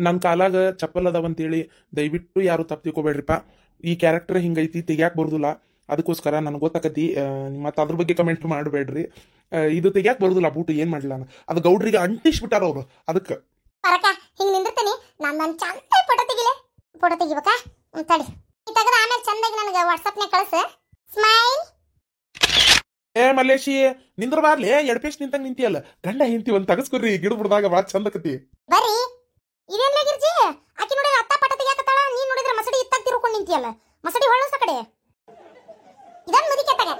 ನನ್ನ ಕಾಲಾಗ ಚಪ್ಪಲ್ ಅದಾವಂತೇಳಿ ದಯವಿಟ್ಟು ಯಾರು ತಪ್ಪು ತಿಳ್ಕೊಬೇಡ್ರಿಪ್ಪ. ಈ ಕ್ಯಾರೆಕ್ಟರ್ ಹಿಂಗೈತಿ, ತೆಗ್ಯಾಕ್ ಬರೋದಿಲ್ಲ. ಅದಕ್ಕೋಸ್ಕರ ನನಗೆ ಗೊತ್ತಾಕತಿ. ಮತ್ತು ಅದ್ರ ಬಗ್ಗೆ ಕಮೆಂಟ್ ಮಾಡಬೇಡ್ರಿ. ಇದು ತೆಗ್ಯಾಕ್ ಬರೋದಿಲ್ಲ ಬೂಟು, ಏನು ಮಾಡಲಿಲ್ಲ ನಾನು. ಅದು ಗೌಡ್ರಿಗೆ ಅಂಟಿಸ್ಬಿಟ್ಟಾರ ಅವರು. ಅದಕ್ಕೆ ಪರಕ ಹಿಂಗ್ ನಿಂದಿರ್ತೀನಿ. ನಾನು ಚಂದ ಫೋಟೋ ತೆಗಿಲೆ. ಫೋಟೋ ತೆಗಿಬೇಕಾ? ತಡಿ, ಈ ತೆಗೆದ ಆಮೇಲೆ ಚಂದಾಗಿ ನನಗೆ ವಾಟ್ಸಪ್ನಾಗ ಕಳಿಸು. ಸ್ಮೈಲ್. ಮಲ್ಲೇಶಿ ನಿಂದ್ರ ಬಾರ್ಲಿ, ಎಡ್ಪೇಶ್ ನಿಂತಂಗ ನಿಂತಿಯಲ್ಲ. ಗಂಡ ಹಿಂತಿ ಒಂದು ತಗಸ್ಕೊಡ್ರಿ, ಗಿಡ ಬಿಡದಾಗ ಭಾಳ ಚಂದಕತಿ. ಬರ್ರಿ. ಇದೇನ್ಲೇ ಗಿರ್ಜಿ, ಆಕಿ ನೋಡಿದ್ರೆ ಅತ್ತ ಪಟ ತೆಗಿಯಾಕತ್ತಾಳ, ನೀನ್ ನೋಡಿದ್ರೆ ಮಸಡಿ ಇತ್ತಾಗ ತಿರ್ಕೊಂಡು ನಿಂತಿಯಲ್ಲ. ಮಸಡಿ ಹೊಳ್ಳಸ ಕಡೆ ಇದನ್ ಮುದಿಕೆತ್ತಾಗ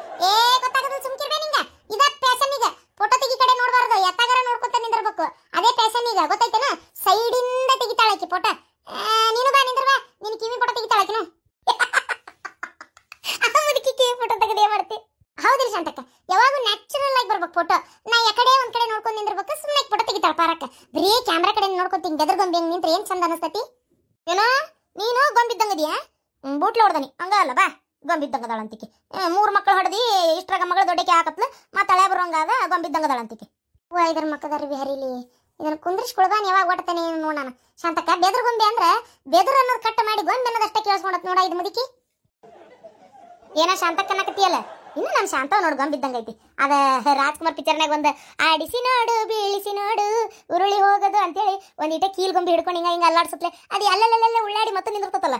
ಗೊತ್ತಾಗದು. ಸುಮ್ಕಿರ್ಬೇ ನಿಂಗ. ಇದ ಪ್ಯಾಶನ್ ಈಗ. ಫೋಟೋ ತೆಗಿ ಕಡೆ ನೋಡ್ಬಾರ್ದು, ಎತ್ತಾಗಾರ ನೋಡ್ಕೊತ ನಿಂದಿರ್ಬೇಕು. ಅದೇ ಪ್ಯಾಶನ್ ಈಗ, ಗೊತ್ತಾಯ್ತೇನ? ಸೈಡಿಂದ ತೆಗಿತಾಳ ಆಕಿ ಫೋಟೋ. ನೀನು ಬಾ, ನಿಂದ್ರ ಬಾ. ನಿನ್ ಕಿವಿ ಫೋಟೋ ತೆಗಿತಾಳ ಆಕಿನು. ಮುದುಕಿ ಕಿವಿ ಫೋಟೋ ತೆಗೆದೇ ಮಾಡ್ತಿ. ಹೌದಿಲ್ಲ ಶಾಂತಕ್ಕ? ಯಾವಾಗೂ ನ್ಯಾಚುರಲ್ ಆಗಿ ಬರ್ಬೇಕು ಫೋಟೋ. ನಾ ಯಾಕಡೆ ಒಂದ್ ಕಡೆ ನೋಡ್ಕೊಂಡು ನಿಂದಿರ್ಬೇಕು. ಸುಮ್ಮನೆ ಫೋಟೋ ತೆಗಿತಾಳ ಪಾರಕ್ಕ. ಬರೀ ಕ್ಯಾಮ್ರಾ ಕಡೆ ನೋಡ್ಕೊತೀನಿ. ಗದರ್ ಗೊಂಬಿ ಹೆಂಗ್ ನಿಂತ್ರೆ ಏನ್ ಚಂದ ಅನಸ್ತತಿ. ಏನೋ ನೀನು ಗೊಂಬಿದ್ದಂಗದಿಯಾ? ಬೂಟ್ಲ ಹೊಡ್ದನಿ ಹಂಗ ಅಲ್ಲ. ಬಾ, ಗೊಂಬಿದ್ದಂಗದಾಳಂತಿಕೆ. 3 ಮಕ್ಕಳು ಹೊಡೆದಿ ಇಷ್ಟ್ರಾಗ ಮಗಳು ದೊಡ್ಡಕ್ಕೆ ಹಾಕತ್ಲು. ಮತ್ತೆ ಹಳೆ ಬರೋಂಗಾದ ಗೊಂಬಿದ್ದಂಗದಾಳಂತಿಕೆ. ಇದ್ರ ಮಕ್ಕದಾರ ಬಿಹಾರಿಲಿ ಇದನ್ನ ಕುಂದ್ರಿಸ್ಕೊಳ್ಬಾನ್. ಯಾವಾಗ ಹೊಡ್ತಾನೆ ನೋಡೋಣ. ಶಾಂತಕ್ಕ, ಬೆದ್ರ ಗೊಂಬೆ ಅಂದ್ರೆ ಬೆದ್ರ ಅನ್ನೋದು ಕಟ್ ಮಾಡಿ ಗೊಂಬೆ ಅನ್ನೋದಷ್ಟೇ ಕೇಳಿಸ್ಕೊಂಡತ್ ನೋಡ ಇದು ಮುದುಕಿ. ಏನ ಶಾಂತಕ್ಕ ಅನ್ನಕತ್ತಿಯಲ್ಲ? ಇನ್ನು ನಾನು ಶಾಂತವ್ ನೋಡು ಗೊಂಬಿದ್ದಂಗೈತಿ. ಅದ ರಾಜ್ಕುಮಾರ್ ಪಿಕ್ಚರ್ನಾಗ ಒಂದು ಆಡಿಸಿ ನೋಡು ಬೀಳಿಸಿ ನೋಡು ಉರುಳಿ ಹೋಗೋದು ಅಂತೇಳಿ ಒಂದಿಟ ಕೀಲ್ ಗೊಂಬಿ ಹಿಡ್ಕೊಂಡು ಹಿಂಗ ಅಲ್ಲಾಡ್ಸತ್ಲೆ. ಅದು ಅಲ್ಲೆಲ್ಲೆಲ್ಲ ಉಳ್ಳಾಡಿ ಮತ್ತೆ ನಿಂದಿರ್ತತಲ್ಲ.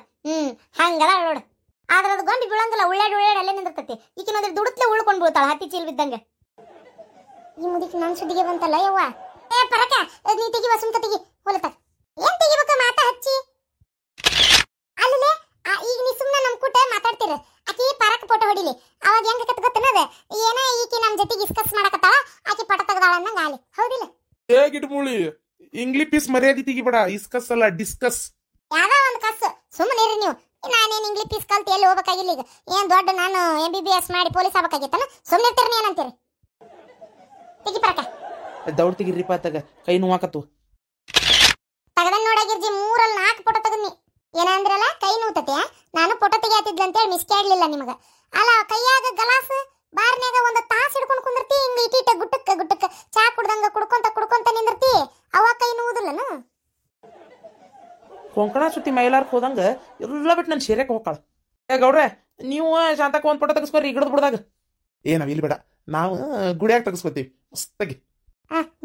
ಹಂಗಲ್ಲ ನೋಡು. ಆದ್ರೆ ಅದು ಗೊಂಬಿ ಬೀಳಂಗಿಲ್ಲ. ಉಳ್ಳಾಡಿ ಅಲ್ಲೇ ನಿಂದಿರ್ತತಿ. ಈಕಿ ನೋಡಿದ್ರೆ ದುಡುತ್ಲೆ ಉಳ್ಕೊಂಡು ಬೀಳ್ತಾಳ ಹತ್ತಿ ಚೀಲ್ ಬಿದ್ದಂಗೆ. ಈ ಮುದುಕಿ ನನ್ನ ಸುದ್ದಿಗೆ ಬಂತಲ್ಲ ಯವ್ವ. ಪರಕ ನೀ ತೆಗಿವ, ಸುಮ್ಕ ತೆಗಿ. ಹೊಲತ ಏನ್ ತೆಗಿಬೇಕ? ಮಾತಾ ಹಚ್ಚಿ ಅಲ್ಲೇ. ಈಗ ನೀ ಸುಮ್ಮನೆ ನಮ್ ಕೂಟ ಮಾತಾಡ್ತೀರ. ಆಕಿ ಪರಕ್ ಫೋಟೋ ಹೊಡಿಲಿ. ಅವಾಗ ಹೆಂಗ ಕತ್ ಗೊತ್ತನದ? ಏನ ಈಕಿ ನಮ್ ಜೊತೆಗೆ ಡಿಸ್ಕಸ್ ಮಾಡಕತ್ತಾಳ, ಆಕಿ ಫೋಟೋ ತೆಗದಾಳ ಅನ್ನಂಗ ಆಲಿ. ಹೌದಿಲ್ಲ? ಗಿಡ್ಮೂಳಿ ಇಂಗ್ಲಿಷ್ ಪೀಸ್ ಮರ್ಯಾದೆ ತೆಗಿಬೇಡ. ಇಸ್ಕಸ್ ಅಲ್ಲ, ಡಿಸ್ಕಸ್. ಯಾವ್ದೋ ಒಂದು ಕಸ್. ಸುಮ್ಮನೆ ಇರಿ ನೀವು. ನಾನೇನು ಇಂಗ್ಲಿಷ್ ಪೀಸ್ ಕಲ್ತು ಎಲ್ಲಿ ಹೋಗ್ಬೇಕಾಗಿಲ್ಲ. ಈಗ ಏನ್ ದೊಡ್ಡ ನಾನು MBBS ಮಾಡಿ ಪೊಲೀಸ್ ಆಗ್ಬೇಕಾಗಿತ್ತನ? ಸುಮ್ಮನೆ ಇರ್ತೀರಿ ಏನಂತೀರಿ? ತೆಗಿ ಪರಕ. ದೌಡ್ ತೆಗಿರಿಪ್ಪ. ತಗ ಕೈ ನೋವಾಕತ್ತು. ತಗದನ್ ನೋಡಾಗಿರ್ಜಿ 3 4 ಫೋಟೋ ತಗದ್ನಿ. ಏನಂದ್ರಲ್ಲ ಕೈ ನೋವ್ತತೆ. ನಾನು ಫೋಟೋ ತೆಗಿಯಾತಿದ್ಲಂತೇಳಿ ಮಿಸ್ ಕೇಳಲಿಲ್ಲ ನಿಮಗ. ಅಲ್ಲ ಕೈಯಾಗ ಗಲಾಸ್ ಬಾರ್ನ್ಯಾಗ ಒಂದು ತಾಸು ಹಿಡ್ಕೊಂಡು ಕುಂದಿರ್ತಿ. ಹಿಂಗ ಇಟ್ಟಿಟ್ಟ ಗುಟ್ಟಕ್ಕ ಚಾ ಕುಡ್ದಂಗ ಕುಡ್ಕೊಂತ ನಿಂದಿರ್ತಿ. ಅವ ಕೈ ನೋವುದಿಲ್ಲನ? ಕೊಂಕಣ ಸುತ್ತಿ ಮೈಲಾರ್ಕ್ ಹೋದಂಗ ಎಲ್ಲ ಬಿಟ್ಟು ನನ್ನ ಶೇರ್ಯಾಕ ಹೋಗ್ಕಾಳ. ಗೌಡ್ರೆ, ನೀವು ಶಾಂತಕ್ಕ ಒಂದು ಫೋಟೋ ತೆಗಿಸ್ಕೊರಿ ಗಿಡದ ಬಿಡದಾಗ. ನಾವ್ ಇಲ್ಲಿ ಬೇಡ, ನಾವು ಗುಡಿಯಾಗ ತೆಗಿಸ್ಕೊತೀವಿ ಮಸ್ತಾಗಿ.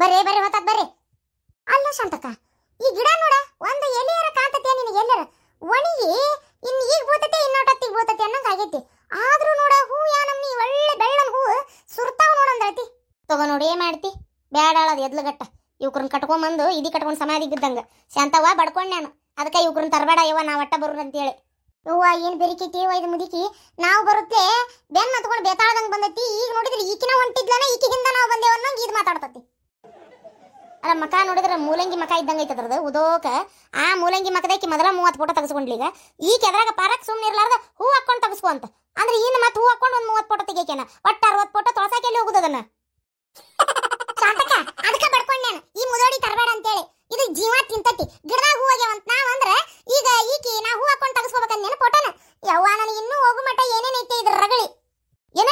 ಬರ್ರಿ ಹೊತ್ತಾತ್ ಬರ್ರಿ. ಅಲ್ಲ ಶಾಂತಕ್ಕ, ಈ ಗಿಡ ನೋಡ ಒಂದು ಎಲೆಯರ ಕಾಂತತೆ ನಿನಗೆ. ಎಲ್ಲರ ಒಣಗಿ ಇನ್ನು ಈಗ ಬೂತತೆ, ಇನ್ನೊಟ್ಟತ್ತಿಗೆ ಬೂತತೆ ಅನ್ನಂಗ ಆಗೈತಿ. ಆದ್ರೂ ನೋಡ ಹೂ ಯಾ ನಮ್ನಿ ಒಳ್ಳೆ ಬೆಳ್ಳನ್ ಹೂ ಸುರ್ತಾವ್ ನೋಡಂದ್ರತಿ. ತಗೋ ನೋಡಿ ಏನ್ ಮಾಡ್ತಿ? ಬ್ಯಾಡಾಳದ ಎದ್ಲಗಟ್ಟ. ಇವ್ರನ್ನ ಕಟ್ಕೊಂಬಂದು ಇದಿ ಕಟ್ಕೊಂಡ್ ಸಮಾಧಿ ಬಿದ್ದಂಗ. ಶಾಂತವ್ವ ಬಡ್ಕೊಂಡ್ ನಾನು. ಅದಕ್ಕೆ ಇವ್ರನ್ನ ತರಬೇಡ ಯವ್ವ, ನಾ ಒಟ್ಟ ಬರೋಣ ಅಂತೇಳಿ. ಯವ್ವ ಏನ್ ಬೆರಿಕೈತಿ ಇದು ಮುದುಕಿ. ನಾವು ಬರುತ್ತೆ ಬೆನ್ನ ಹತ್ಕೊಂಡು ಬೇತಾಳದಂಗ ಬಂದೈತಿ. ಈಗ ನೋಡಿದ್ರೆ ಈಕಿನ ಹೊಂಟಿದ್ಲನ, ಈಕಿಗಿಂದ ನಾವು ಬಂದೇವ ಅನ್ನಂಗ ಇದು ಮಾತಾಡ್ತತಿ. ಅಲ್ಲ ಮಕ ನೋಡಿದ್ರೆ ಮೂಲಂಗಿ ಮಕ ಇದ್ದಂಗ ಐತದ್ರದ್ದು ಉದೋಕ. ಆ ಮೂಲಂಗಿ ಮಕದೈಕಿ ಮೊದಲ 30 ಫೋಟೋ ತೆಗೆಸ್ಕೊಂಡ್ಲೀಗ. ಈಗ ಎದ್ರಾಗ ಪಾರಕ್ ಸುಮ್ಮನೆ ಇರ್ಲಾರ್ದ ಹೂ ಹಾಕೊಂಡು ತೆಗೆಸ್ಕೊ ಅಂತ ಅಂದ್ರೆ ಇನ್ನು ಮತ್ತೆ ಹೂ ಹಾಕೊಂಡು ಒಂದು 30 ಫೋಟೋ ತೆಗಿಯಕೇನ. ಒಟ್ಟು 60 ಫೋಟೋ ತೊಳಸಾಕೆಲ್ಲಿ ಹೋಗುದದನ್ನ. ಶಾಂತಕ್ಕ ಅದಕ್ಕೆ ಬಡ್ಕೊಂಡ್ ನಾನು ಈ ಮುದೋಡಿ ತರಬೇಡ ಅಂತೇಳಿ. ಇದು ಜೀವ ತಿಂತತಿ. ಗಿಡದಾಗ ಹೂ ಆಗ್ಯಾವಂತ ನಾವಂದ್ರೆ ಈಗ ಈಕಿ ನಾ ಹೂ ಹಾಕೊಂಡು ತೆಗೆಸ್ಕೋಬೇಕಂದೇನ ಫೋಟೋನ. ಯವ್ವ ನನಗೆ ಇನ್ನೂ ಹೋಗು ಮಟ್ಟ ಏನೇನೈತೆ ಇದ್ರ ರಗಳಿ. ಏನ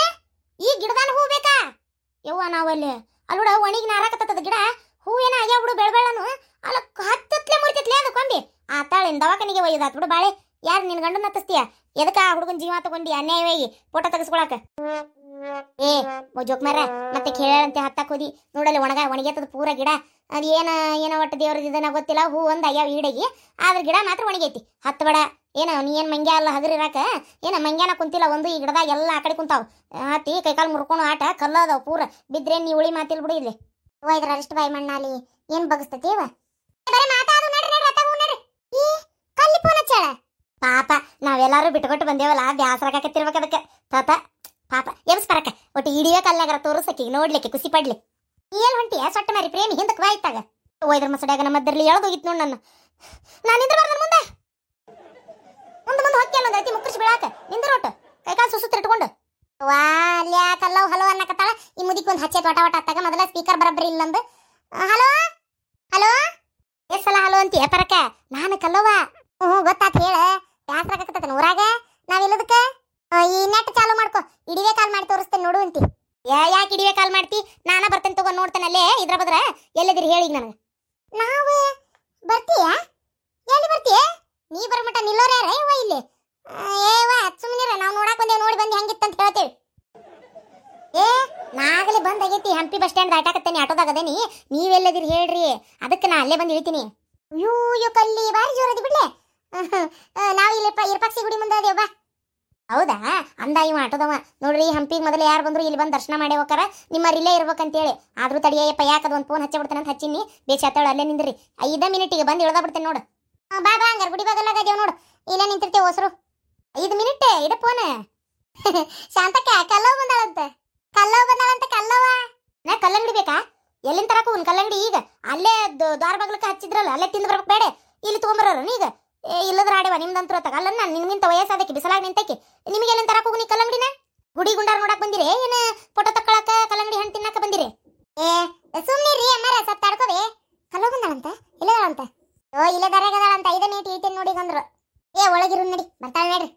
ಈ ಗಿಡದಾನ ಹೂ ಬೇಕಾ? ಯವ್ವ ನಾವಲ್ಲಿ ಅಲ್ಲೋಡ ಒಣಗಿ ನಾರಾಕತ್ತದ ಗಿಡ. ಹೂ ಏನ ಆಗ್ಯಾವ ಬಿಡು ಬೆಳಬೆಳ್ಳನು. ಅಲ್ಲ ಹತ್ತತ್ಲೆ ಮುರಿತತ್ಲೆ ಅದು ಕೊಂಡಿ. ಆತಾಳಿನ ದವಾಖಾನಿಗೆ ಒಯ್ದಾತ್ ಬಿಡು ಬಾಳೆ. ಯಾರು ನಿನ್ ಗಂಡನ ಹತ್ತಿಸ್ತೀಯ? ಎದಕ್ಕ ಆ ಹುಡುಗನ ಜೀವ ತಗೊಂಡಿ ಅನ್ಯಾಯವಾಗಿ ಫೋಟೋ ತೆಗೆಸ್ಕೊಳಕ? ಜೋಕ್ ಮಾರ ಮತ್ತೆ ಕೇಳಂತೆ ಹತ್ತಾಕ್ ಹೋದಿ ನೋಡಲ್ಲಿ ಒಣಗ್ಯಾತದ ಪೂರ ಗಿಡ. ಅದು ಏನೋ ಒಟ್ಟು ದೇವ್ರದಿದನ ಗೊತ್ತಿಲ್ಲ. ಹೂ ಒಂದ್ ಆಗ್ಯಾವ ಈಡಗಿ, ಆದ್ರ ಗಿಡ ಮಾತ್ರ ಒಣಗೈತಿ. ಹತ್ತು ಬೇಡ. ನೀ ಏನ್ ಮಂಗ್ಯ ಅಲ್ಲ ಹಗರಿರಾಕ. ಮಂಗ್ಯಾನ ಕುಂತಿಲ್ಲ ಒಂದು. ಈ ಗಿಡದಾಗ ಎಲ್ಲ ಆ ಕಡೆ ಕುಂತಾವ್. ಹತ್ತಿ ಕೈಕಾಲು ಮುರ್ಕೊಂಡು ಆಟ ಕಲ್ಲದಾವ್ ಪೂರ. ಬಿದ್ರೆ ನೀ ಉಳಿ ಮಾತಿಲ್ ಬಿಡು. ಇಲ್ಲಿ ಇದ್ರ ಅರಿಷ್ಟ ಬಾಯಿ ಮಣ್ಣಾಲಿ ಏನ್ ಬಗಸ್ತೇವ? ಪಾಪ ನಾವೆಲ್ಲಾರು ಬಿಟ್ಕೊಟ್ಟು ಬಂದೇವಲ್ಲ, ಬ್ಯಾಸರಾಕತ್ತಿರ್ಬೇಕ ಅದಕ್ಕೆ. ತಾತ ಪಾಪ ಎಬ್ಸ್ಬರಕ ಒಟ್ಟು ಇಡಿಯೋ ಕಲ್ಲಾಗರ ತೋರಿಸಕ್ಕೆ ನೋಡ್ಲಿಕ್ಕೆ ಖುಷಿ ಪಡ್ಲಿ. ಏನ್ ಹೊಂಟಿಯ ಸೊಟ್ಟ ಮಾರಿ ಪ್ರೇಮಿ ಹಿಂದಕ್ಕೆ ಬಾಯ್ತಾಗ ಒಯ್ದ್ರ ಮಸಡ್ಯಾಗ ನಮ್ಮದ್ರಲ್ಲಿ ಎಳದೋಗಿತ್ತು ನೋಡ್. ನಾನು ನಿಂದ್ರ ಬರ್ದ ಮುಂದೆ ಹೊಕ್ಕಿ ಅನ್ನೋದೈತಿ ಮುಕ್ಕರ್ಸಿ ಬೀಳಾಕ. ನಿಂದ್ರ ಒಟ್ಟು ಕೈಕಾಲು ಸುಸುತ್ತ ಇಟ್ಕೊಂಡು. ವಾ ಅಲ್ಯಾ ಕಲ್ಲವ್ ಹಲೋ ಅನ್ನಕತ್ತಾಳ. ಈ ಮುದಿಕ್ ಒಂದು ಹಚ್ಚೆ ಒಟ ಅತ್ತಾಗ ಮೊದಲ ಸ್ಪೀಕರ್ ಬರಬ್ರಿ ಇಲ್ಲಂದು. ಹಲೋ ಹಲೋ ಎಸ್ ಸಲ ಹಲೋ ಅಂತೀಯ ಪರಕ? ನಾನು ಕಲ್ಲವ್ವ. ಗೊತ್ತಾತ್ ಹೇಳ. ಬ್ಯಾಸ್ರಾಕತ್ತದ ಊರಾಗ ನಾವೆಲ್ಲದಕ್ಕ ಈ ನೆಟ್ ಚಾಲು ಮಾಡ್ಕೊ. ಇಡಿವೆ ಕಾಲ್ ಮಾಡಿ ತೋರಿಸ್ತೇನೆ ನೋಡು ಅಂತಿ. ಯಾಕೆ ಇಡಿವೆ ಕಾಲ್ ಮಾಡ್ತಿ? ನಾನ ಬರ್ತೇನೆ ತಗೋ ನೋಡ್ತೇನೆ. ಅಲ್ಲೇ ಇದ್ರ ಬದ್ರ ಎಲ್ಲದಿರಿ ಹೇಳಿ ನನಗೆ. ನಾವು ಬರ್ತೀಯ? Bus stand ದಾಟಾಕತ್ತೇನೆ ಆಟೋದಾಗ ಅದೇನಿ. ನೀವೆಲ್ಲದಿರಿ ಹೇಳ್ರಿ, ಅದಕ್ಕೆ ನಾ ಅಲ್ಲೇ ಬಂದು ಇಳಿತೀನಿ. ಅಯ್ಯೋ ಅಯ್ಯೋ ಕಲ್ಲಿ ಬಾರಿ ಜೋರದಿ ಬಿಡ್ಲೆ. ನಾವು ಇಲ್ಲಿ ಇರ್ಪಕ್ಷಿ ಗುಡಿ ಮುಂದೆ ಅದೇವ. ಹೌದಾ? ಅಂದ ಇವ ಆಟೋದವ ನೋಡ್ರಿ. ಹಂಪಿಗೆ ಮೊದಲು ಯಾರು ಬಂದ್ರು ಇಲ್ಲಿ ಬಂದು ದರ್ಶನ ಮಾಡಿ ಹೋಗಾರ, ನಿಮ್ಮ ಇಲ್ಲೇ ಇರ್ಬೇಕಂತೇಳಿ. ಆದ್ರೂ ತಡಿಯಪ್ಪ, ಯಾಕದ ಒಂದು ಫೋನ್ ಹಚ್ಚಬಿಡ್ತಾನೆ ಅಂತ ಹಚ್ಚಿನಿ. ಬೇಸಾತೇಳ ಅಲ್ಲೇ ನಿಂದ್ರಿ. 5 ಮಿನಿಟಿಗೆ ಬಂದು ಇಳ್ದ ಬಿಡ್ತೇನೆ ನೋಡು. ಬಾ ಬಾ ಹಂಗಾರ ಗುಡಿ ಬಾಗಲಾಗದೇವ್ ನೋಡು. ಇಲ್ಲೇ ನಿಂತಿರ್ತೇವೆ ಹೊಸರು. 5 ಮಿನಿಟ್ ಇಡ ಫೋನ್. ಶಾಂತಕ್ಕ ಕಲ್ಲವ್ ಬಂದಾಳಂತ. ಕಲ್ಲವ ನಾ ಕಲ್ಲಂಗಡಿ ಬೇಕಾ? ಎಲ್ಲಿಂದ ತರಕ ಒಂದು ಕಲ್ಲಂಗಡಿ? ಈಗ ಅಲ್ಲೇ ದ್ವಾರ ಬಾಗ್ಲಕ್ಕೆ ಹಚ್ಚಿದ್ರಲ್ಲ, ಅಲ್ಲೇ ತಿಂದು ಬರ್ಬೇಕು ಬೇಡ, ಇಲ್ಲಿ ತೊಗೊಂಬರೋರು ಈಗ. ಇಲ್ಲದ್ರ ಆಡೇವ ನಿಮ್ದಂತೂ ಅಲ್ಲ. ನಾನು ನಿಮ್ಗಿಂತ ವಯಸ್ಸಾದಕ್ಕೆ ಬಿಸಲಾಗಿ ನಿಂತಕ್ಕೆ ನಿಮಗೆ ಎಲ್ಲಿಂದ ತರಕ ಹೋಗಿ ಕಲ್ಲಂಗಡಿನ? ಗುಡಿ ಗುಂಡಾರ ನೋಡಕ್ ಬಂದಿರಿ ಏನ ಫೋಟೋ ತಕ್ಕೊಳಕ ಕಲ್ಲಂಗಡಿ ಹಣ್ಣು ತಿನ್ನಕ ಬಂದಿರಿ? ಸುಮ್ಮನಿರಿ ಅಮ್ಮಾರ, ಸತ್ ತಡ್ಕೋವೆ. ಕಲ್ಲವ್ ಬಂದಾಳಂತ? ಇಲ್ಲದಾಳಂತ? ಇಲ್ಲೇ ದರಗದಾಳಂತ. 5 ಮಿನಿಟ್ ಇಳ್ತೇನೆ ನೋಡಿ ಅಂದ್ರು. ಒಳಗಿರು ನಡಿ, ಬರ್ತಾಳ ನೋಡ್ರಿ.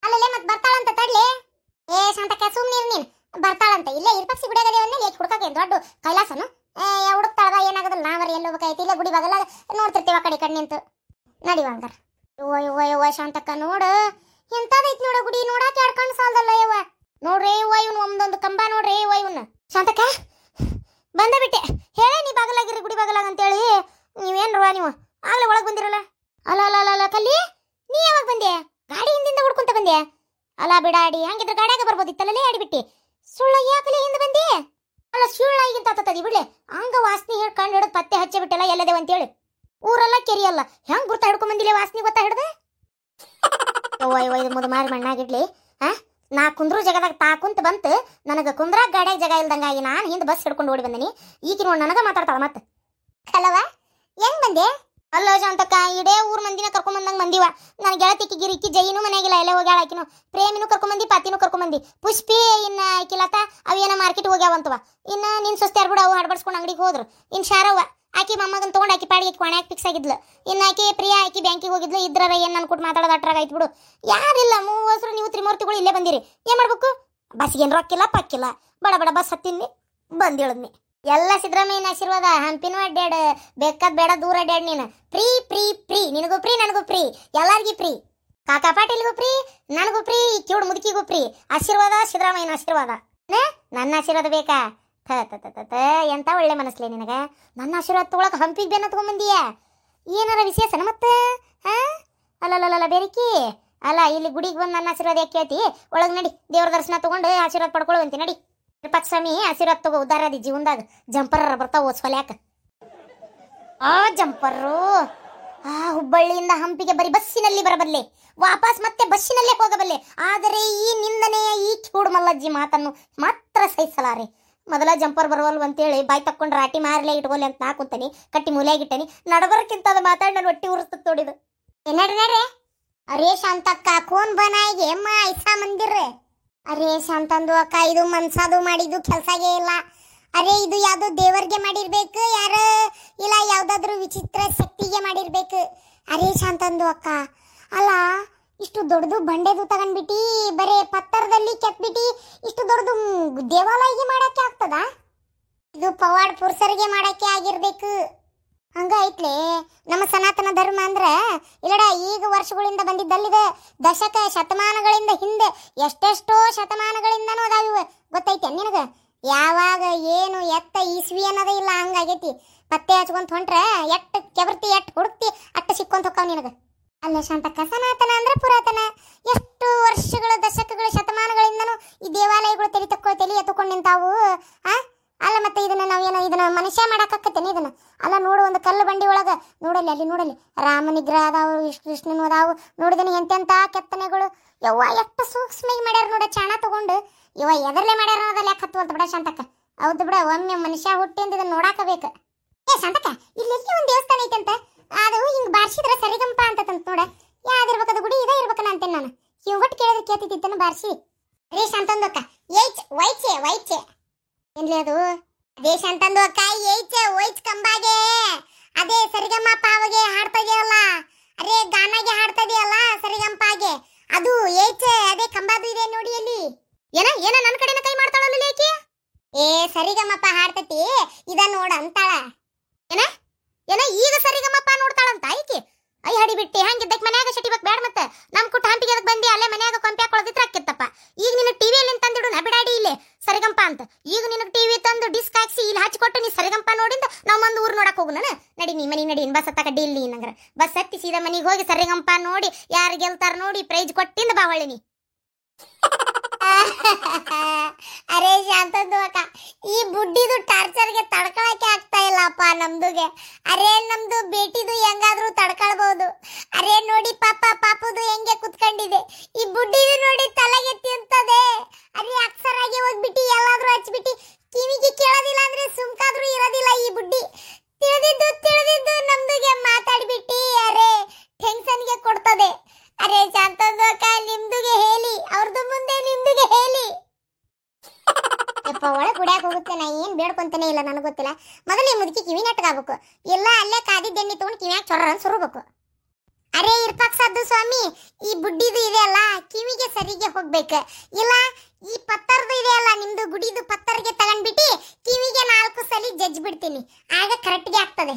ಅಲ್ಲಲ್ಲೇ ಮತ್ತೆ ಬರ್ತಾಳಂತ ತಡ್ಲಿ. ಶಾಂತಕ್ಕ ಸುಮ್ಮನಿರು ನೀನು. ಬರ್ತಾಳಂತ. ಇಲ್ಲೇ ಇರ್ಪಕ್ಷಿ ಗುಡಿ ಆಗದೇವನ್ನ ಏಕ್ ಹುಡ್ಕಕ್ಕೆ ದೊಡ್ಡ ಕೈಲಾಸನು ಹುಡುಕ್ತಾಳದ. ಏನಾಗದಲ್ಲ, ನಾವರಿ ಎಲ್ಲಿ ಹೋಗ್ಬೇಕಾಯ್ತು. ಇಲ್ಲೇ ಗುಡಿ ಬಾಗಲ್ಲ ನೋಡ್ತಿರ್ತೀವ ಆ ಕಡೆ ನಿಂತು. ನಡಿವ ಹಂಗಾರ. ಯವ್ವ ಶಾಂತಕ್ಕ ನೋಡು, ಎಂತದೈತಿ ನೋಡ ಗುಡಿ. ನೋಡಾಕ ಎಡ್ಕಂಡು ಸಾಲದಲ್ಲ ಯವ್ವ. ನೋಡ್ರಿ ಯವ್ವ, ಇವನು ಒಂದೊಂದು ಕಂಬ ನೋಡ್ರಿ ಯವ್ವ ಇವನ್ನ. ಶಾಂತಕ್ಕ ಬಂದೇ ಬಿಟ್ಟೆ. ಹೇಳೇ ನೀ ಬಾಗಲಾಗಿರಿ, ಗುಡಿ ಬಾಗಲಾಗ ಅಂತೇಳಿ. ನೀವೇನ್ರವ ನೀವು ಆಗ್ಲೇ ಒಳಗೆ ಬಂದಿರಲ್ಲ. ಅಲ್ಲ ಕಲ್ಲಿ, ನೀ ಯಾವಾಗ ಬಂದೆ? ಗಾಡಿ ಹಿಂದಿಂದ ಹುಡ್ಕೊಂತ ಬಂದೆ? ಅಲ್ಲ ಬಿಡಾಡಿ, ಹಂಗಿದ್ರೆ ಗಾಡಿಯಾಗ ಬರ್ಬೋದಿತ್ತಲ್ಲೇ ಆಡಿಬಿಟ್ಟಿ. ಸುಳ್ಳ ಯಾಕಲೇ ಹಿಂದೆ ಬಂದಿ? ಅಲ್ಲ ಸುಳ್ಳ ಈಗಿಂತ ತತ್ತದಿ ಬಿಡ್ಲೆ. ಹಂಗ ವಾಸನೆ ಕಂಡು ಹಿಡಿದು ಪತ್ತೆ ಹಚ್ಚಿ ಬಿಟ್ಟಲ್ಲ ಎಲ್ಲದೇವ ಅಂತೇಳಿ. ಊರೆಲ್ಲ ಕೆರಿಯಲ್ಲ, ಹೆಂಗ್ ಗುರ್ತಾ ಹಿಡ್ಕೊಂಡ್ ಬಂದಿಲ್ಲ ವಾಸನೆ ಗೊತ್ತಾ ಹಿಡ್ದೆ? ಇದು ಮುದು ಮಾರಿ ಮಣ್ಣಾಗಿಡ್ಲಿ. ನಾ ಕುಂದ್ರು ಜಗದಾಗ ಕುಂತ ಬಂತು. ನನಗೆ ಕುಂದ್ರಾಗ ಗಾಡಿಯಾಗ ಜಾಗ ಇಲ್ದಂಗಾಗಿ ನಾನು ಹಿಂದೆ ಬಸ್ ಹಿಡ್ಕೊಂಡು ಓಡಿ ಬಂದನಿ. ಈಗ ನೋಡಿ ನನಗ ಮಾತಾಡ್ತಾಳ ಮತ್ತೆ. ಕಲವ ಹೆಂಗ್ ಬಂದೆ? ಅಲ್ಲ ಶಾಂತಕ್ಕ, ಇಡೇ ಊರ್ ಮಂದಿನ ಕರ್ಕೊಂಡ್ ಬಂದಂಗ ಮಂದಿವ. ನನ್ನ ಗೆಳತಿಕ್ಕಿ ಗಿರಿಕ್ಕಿ ಜೈನು ಮನೆಯಾಗಿಲ್ಲ, ಎಲ್ಲ ಹೋಗ್ಯಾಳ. ಆಕಿನು ಪ್ರೇಮಿನೂ ಕರ್ಕೊಂಬಂದಿ, ಪಾತಿನೂ ಕರ್ಕೊಂಬಂದಿ. ಪುಷ್ಪಿ ಇನ್ನ ಕಿಲತ ಅವೇನ ಮಾರ್ಕೆಟ್ ಹೋಗ್ಯಾವಂತವ. ಇನ್ನ ನಿನ್ ಸೊಸ್ತ್ಯಾರ ಬಿಡ, ಅವು ಹಡ್ಬಡ್ಸ್ಕೊಂಡು ಅಂಗಡಿಗೆ ಹೋದ್ರು. ಇನ್ ಶಾರವ್ವ ಆಕಿ ಮೊಮ್ಮಗನ್ ತಗೊಂಡು ಆಕಿ ಪಾಡಿಗೆ ಕೊನೆಯಾಗ ಫಿಕ್ಸ್ ಆಗಿದ್ಲು. ಇನ್ನು ಆಕಿ ಪ್ರಿಯಾ ಆಕಿ ಬ್ಯಾಂಕಿಗೆ ಹೋಗಿದ್ಲು. ಇದ್ರಾರ ಏನ್ ಅನ್ಕೊಟ್ಟು ಮಾತಾಡೋದು ಅಟ್ರಾಗ ಆಯ್ತು ಬಿಡು. ಯಾರಿಲ್ಲ, ಮೂವಸರು ನೀವು ತ್ರಿಮೂರ್ತಿಗಳು ಇಲ್ಲೇ ಬಂದಿರಿ. ಏನ್ ಮಾಡ್ಬೇಕು? ಬಸ್ಗೆ ಏನು ರೊಕ್ಕಿಲ್ಲ ಪಕ್ಕಿಲ್ಲ, ಬಡ ಬಸ್ ಹತ್ತಿನಿ ಬಂದಿಳದ್ನಿ. ಎಲ್ಲ ಸಿದ್ದರಾಮಯ್ಯನ ಆಶೀರ್ವಾದ. ಹಂಪಿನೂ ಅಡ್ಡಾಡ, ಬೇಕಾದ್ ಬೇಡ ದೂರ ಅಡ್ಡಾಡ್. ನೀನು ಫ್ರೀ ಫ್ರೀ ಫ್ರೀ, ನಿನಗೂ ಫ್ರೀ ನನಗೂ ಫ್ರೀ, ಎಲ್ಲಾರ್ಗಿ ಫ್ರೀ. ಕಾಕಾ ಪಾಟೀಲ್ಗೂ ಫ್ರೀ, ನನಗೂ ಫ್ರೀ, ಕಿವುಡ್ ಮುದುಕಿಗೂ ಫ್ರೀ. ಆಶೀರ್ವಾದ ಸಿದ್ದರಾಮಯ್ಯನ ಆಶೀರ್ವಾದ. ನನ್ನ ಆಶೀರ್ವಾದ ಬೇಕಾ? ಎಂತ ಒಳ್ಳೆ ಮನಸ್ಲೇ ನಿನಗ. ನನ್ನ ಆಶೀರ್ವಾದ ತಗೊಳಕ್ ಹಂಪಿಗೆ ಬೇನ ತಗೊಂಬಂದಿಯ? ಏನಾರ ವಿಶೇಷನ ಮತ್ತೆ? ಅಲ್ಲಲ್ಲ ಬೇರಿಕಿ ಅಲ್ಲ, ಇಲ್ಲಿ ಗುಡಿಗೆ ಬಂದು ನನ್ನ ಆಶೀರ್ವಾದ ಯಾಕೆ ಕೇಳ್ತಿ? ಒಳಗೆ ನಡಿ, ದೇವ್ರ ದರ್ಶನ ತಗೊಂಡು ಆಶೀರ್ವಾದ ಪಡ್ಕೊಳ್ಳುವಂತಿ. ನಡಿ ಸ್ವಾಮಿ, ಆಶೀರ್ವಾದ ತಗೋ. ಉದ್ದಾರದಿ ಜೀವನದಾಗ ಜಂಪರ್ ಬರ್ತಾವ ಹೊಲ್ಯಾಕ. ಜಂಪರು ಹುಬ್ಬಳ್ಳಿಯಿಂದ ಹಂಪಿಗೆ ಬರೀ ಬಸ್ಸಿನಲ್ಲಿ ಬರಬಲ್ಲೆ, ವಾಪಸ್ ಮತ್ತೆ ಬಸ್ಸಿನಲ್ಲೇ ಹೋಗಬಲ್ಲೆ. ಆದರೆ ಈ ನಿಂದನೆಯ ಈ ಕಿವುಡು ಮಲ್ಲಜ್ಜಿ ಮಾತನ್ನು ಮಾತ್ರ ಸಹಿಸಲಾರೆ. ಮೊದಲ ಜಂಪರ್ ಬರೋಲ್ವ ಅಂತೇಳಿ ಬಾಯ್ ತಕ್ಕೊಂಡು ರಾಟಿ ಮಾರ್ಲೆ ಇಟ್ಕೊಲ್ಲಿ ಅಂತ ನಾ ಕುಂತಾನಿ. ಕಟ್ಟಿ ಮೂಲೆಯಾಗಿಟ್ಟನಿ. ನಡಬರಕ್ಕಿಂತ ಅದು ಮಾತಾಡಿ ನಾನು ಹೊಟ್ಟಿ ಉರಿಸ್ತದ ತೋಡಿದು. ನಡ್ರಿ. ಅರೇ ಶಾಂತಕ್ಕ, ಕೋನ್ ಬನಾಯಿಗೆ ಅಮ್ಮ ಐಸಾ ಮಂದಿರ. ಅರೇ ಶಾಂತಂದು ಅಕ್ಕ, ಇದು ಮನ್ಸಾದು ಮಾಡಿದ್ದು ಕೆಲ್ಸಾಗೇ ಇಲ್ಲ. ಅರೇ ಇದು ಯಾವ್ದು ದೇವರಿಗೆ ಮಾಡಿರ್ಬೇಕು, ಯಾರ ಇಲ್ಲ ಯಾವ್ದಾದ್ರು ವಿಚಿತ್ರ ಶಕ್ತಿಗೆ ಮಾಡಿರ್ಬೇಕು. ಅರೇ ಶಾಂತಂದು ಅಕ್ಕ, ಅಲ್ಲ ಇಷ್ಟು ದೊಡ್ಡದು ಬಂಡೆದು ತಗೊಂಡ್ಬಿಟ್ಟಿ, ಬರೇ ಪತ್ತರದಲ್ಲಿ ಕೆತ್ಬಿಟ್ಟಿ, ಇಷ್ಟು ದೊಡ್ಡದು ದೇವಾಲಯಗೆ ಮಾಡಕ್ಕೆ ಆಗ್ತದ? ಇದು ಪವಾಡ್ ಪುರುಷರಿಗೆ ಮಾಡಕ್ಕೆ ಆಗಿರ್ಬೇಕು. ಹಂಗ ಐತ್ಲೆ ನಮ್ಮ ಸನಾತನ ಧರ್ಮ ಅಂದ್ರ. ಇಲ್ಲಡ ಈಗ ವರ್ಷಗಳಿಂದ ಬಂದಿದ್ದಲ್ಲಿದೆ. ದಶಕ ಶತಮಾನಗಳಿಂದ ಹಿಂದೆ ಎಷ್ಟೆಷ್ಟೋ ಶತಮಾನಗಳಿಂದನೂ ಅದಾವಿವ. ಗೊತ್ತೈತೆ ನಿನಗ? ಯಾವಾಗ ಏನು ಎತ್ತ ಇಸ್ವಿ ಅನ್ನೋದೇ ಇಲ್ಲ. ಹಂಗಾಗೈತಿ. ಪತ್ತೆ ಹಚ್ಕೊಂತ ಹೊಂಟ್ರೆ ಎಟ್ಟು ಕೆಬರ್ತಿ, ಎಟ್ಟು ಹುಡುಕ್ತಿ, ಅಟ್ಟು ಸಿಕ್ಕೊಂತ ಹೋಗ್ತಾವ ನಿನಗ. ಅಲ್ಲ ಶಾಂತಕ್ಕ, ಸನಾತನ ಅಂದ್ರೆ ಪುರಾತನ. ಎಷ್ಟು ವರ್ಷಗಳು, ದಶಕಗಳು, ಶತಮಾನಗಳಿಂದನೂ ಈ ದೇವಾಲಯಗಳು ತಲೆ ಎತ್ತುಕೊಂಡು ನಿಂತಾವು. ಅಲ್ಲ ಮತ್ತೆ ಇದನ್ನ ನಾವೇನೋ ಇದನ್ನ ಮನುಷ್ಯ ಮಾಡಾಕತ್ತೇನೆ ಇದನ್ನ? ಅಲ್ಲ ನೋಡು, ಒಂದು ಕಲ್ಲು ಬಂಡಿ ಒಳಗ ನೋಡಲ್ಲಿ, ಅಲ್ಲಿ ನೋಡಲ್ಲಿ ರಾಮ ನಿಗ್ರಹ ಅದಾವು, ಕೃಷ್ಣನು ಅದಾವು. ನೋಡಿದನಿ ಎಂತೆಂತ ಕೆತ್ತನೆಗಳು. ಯವ್ವ ಎಷ್ಟು ಸೂಕ್ಷ್ಮ ಮಾಡ್ಯಾರ ನೋಡ, ಚಾಣ ತಗೊಂಡು. ಇವ ಎದರ್ಲೆ ಮಾಡ್ಯಾರ ಅನ್ನೋದಲ್ಲ ಯಾಕೆ ಹತ್ತು ಅಂತ ಬಿಡ ಶಾಂತಕ್ಕ. ಹೌದು ಬಿಡ, ಒಮ್ಮೆ ಮನುಷ್ಯ ಹುಟ್ಟಿ ಅಂತ ಇದನ್ನ ನೋಡಾಕಬೇಕು. ಶಾಂತಕ್ಕ, ಇಲ್ಲಿ ಒಂದು ದೇವಸ್ಥಾನ ಐತಂತ, ಅದು ಹಿಂಗ್ ಬಾರ್ಸಿದ್ರ ಸರಿಗಂಪ ಅಂತಂತ ನೋಡ. ಯಾವ್ದಿರ್ಬೇಕದು ಗುಡಿ? ಇದೇ ಇರ್ಬೇಕನ ಅಂತೇನೆ ನಾನು. ಇವ್ಗೊಟ್ಟು ಕೇಳಿದ್ರೆ ಕೇಳ್ತಿದ್ದನ್ನು ಬಾರ್ಸಿ. ರೇ ಶಾಂತಂದಕ್ಕ, ವೈಚೆ ಏನ್ಲಿ ಅದು? ಅದೇ ಶಾಂತಂದು ಅಕ್ಕ, ವೈಚ್ ಕಂಬಾಗೆ ಅದೇ ಸರಿಗಮ್ಮ ಪಾವಗೆ ಹಾಡ್ತದೆಯಲ್ಲ, ಅರೇ ಗಾನಾಗೆ ಹಾಡ್ತದೆಯಲ್ಲ ಸರಿಗಂಪಾಗೆ, ಅದು ಅದೇ ಕಂಬಾದು ಇದೆ ನೋಡಿ ಅಲ್ಲಿ. ಏನ ನನ್ನ ಕಡೆನ ಕೈ ಮಾಡ್ತಾಳಲ್ಲ ಏಕೆ? ಸರಿಗಮ್ಮಪ್ಪ ಹಾಡ್ತತಿ, ಇದ ನೋಡ ಅಂತಾಳ. ಏನ ಈಗ ಸರಿಗಮ್ಮಪ್ಪ ನೋಡ್ತಾಳಂತ ಈಕಿ? ಐ ಹಡಿ ಬಿಟ್ಟಿ, ಹಂಗಿದ್ದಕ್ಕೆ ಮನ್ಯಾಗ ಶಟಿಬೇಕು ಬೇಡ. ಮತ್ತೆ ನಮ್ ಕುಟ್ಟ ಹಂಪಿಗೆ ಅದಕ್ಕೆ ಬಂದಿ, ಅಲ್ಲೇ ಮನ್ಯಾಗ ಕೊಂಪಿ ಹಾಕೊಳ್ಳೋದಿತ್ರ ಅಕ್ಕಿತ್ತಪ್ಪ. ಈಗ ನಿನಗೆ ಟಿವಿಯಲ್ಲಿ ತಂದಿಡು ನಾ ಬಿಡಾಡಿ ಇಲ್ಲೇ ಸರಿಗಂಪ ಅಂತ. ಈಗ ನಿನಗೆ ಟಿವಿ ತಂದು ಡಿಸ್ಕ್ ಹಾಕ್ಸಿ ನಂಗರ ಬಸ್ ಹತ್ತಿ ಸೀದಾ ಮನಿಗೆ ಹೋಗಿ ಸರಿಗಂಪ ನೋಡಿ ಯಾರು ಗೆಲ್ತಾರ ನೋಡಿ ಪ್ರೈಜ್ ಕೊಟ್ಟಿಂದ ಬಾ ಹೊಳ್ಳಿ ನೀ. ಅರೆ ಶಾಂತದ್ದು ಅಕ್ಕ, ಈ ಬುಡ್ಡಿದು ಟಾರ್ಚರ್ಗೆ ತಡ್ಕೊಳಕ್ಕೆ ಆಗ್ತಾ ಇಲ್ಲಪ್ಪ ನಮ್ದುಗೆ. ಅರೆ ನಮ್ದು ಬೇಟಿದು ಹೆಂಗಾದ್ರೂ ತಡ್ಕೊಳ್ಬಹುದು. ಅರೆ ನೋಡಿ ಪಾಪುದು ಹೆಂಗೆ ಕುತ್ಕೊಂಡಿದೆ, ಈ ಬುಡ್ಡಿದು ನೋಡಿ ತಲೆಗೆ ತಿಂತದೆ. ಅರೆ ಅಕ್ಸರಾಗಿ ಹೋಗ್ಬಿಟ್ಟು ಎಲ್ಲಾದ್ರೂ ಹಚ್ಬಿಟ್ಟು ಕಿವಿಗೆ ಕೇಳೋದಿಲ್ಲ ಅಂದ್ರೆ ಸುಮ್ಕಾದ್ರೂ ಇರೋದಿಲ್ಲ ಈ ಬುಡ್ಡಿ. ತಿಳಿದಿದ್ದು ನಮ್ದುಗೆ ಮಾತಾಡ್ಬಿಟ್ಟು ಅರೆ ಟೆನ್ಷನ್ಗೆ ಕೊಡ್ತದೆ. ಅರೆ ಶಾಂತದ್ದು ಅಕ್ಕ, ನಿಮ್ದುಗೆ ಹೇಳಿ, ಅವ್ರದ್ದು ಮುಂದೆ ನಿಮ್ದುಗೆ ಹೇಳಿ. ಯಪ್ಪ ಒಳಗೆ ಕುಡಿಯಾಕ ಹೋಗುತ್ತೆ, ನಾ ಏನ್ ಬೇಡ್ಕೊಂತಾನೆ ಇಲ್ಲ, ನನಗೆ ಗೊತ್ತಿಲ್ಲ. ಮೊದಲೇ ಮುದುಕಿ ಕಿವಿ ನೆಟ್ಗಾಗಬೇಕು, ಎಲ್ಲ ಅಲ್ಲೇ ಕಾದಿದ್ದ ಎಣ್ಣೆ ತಗೊಂಡು ಕಿವಿಯಾಗ ಚೊರ ಸುರಬೇಕು. ಅರೆ ಇರ್ಪಕ್ಸದ್ದು ಸ್ವಾಮಿ, ಈ ಬುಡ್ಡಿದು ಇದೆ ಅಲ್ಲ ಕಿವಿಗೆ ಸರಿಗೆ ಹೋಗ್ಬೇಕು. ಇಲ್ಲ ಈ ಪತ್ತರ್ದು ಇದೆ ಅಲ್ಲ ನಿಮ್ದು ಗುಡಿದು ಪತ್ತರ್ಗೆ ತಗೊಂಡ್ಬಿಟ್ಟು ಕಿವಿಗೆ 4 ಸಲ ಜಜ್ಜಿ ಬಿಡ್ತೀನಿ, ಆಗ ಕರೆಕ್ಟ್ಗೆ ಆಗ್ತದೆ.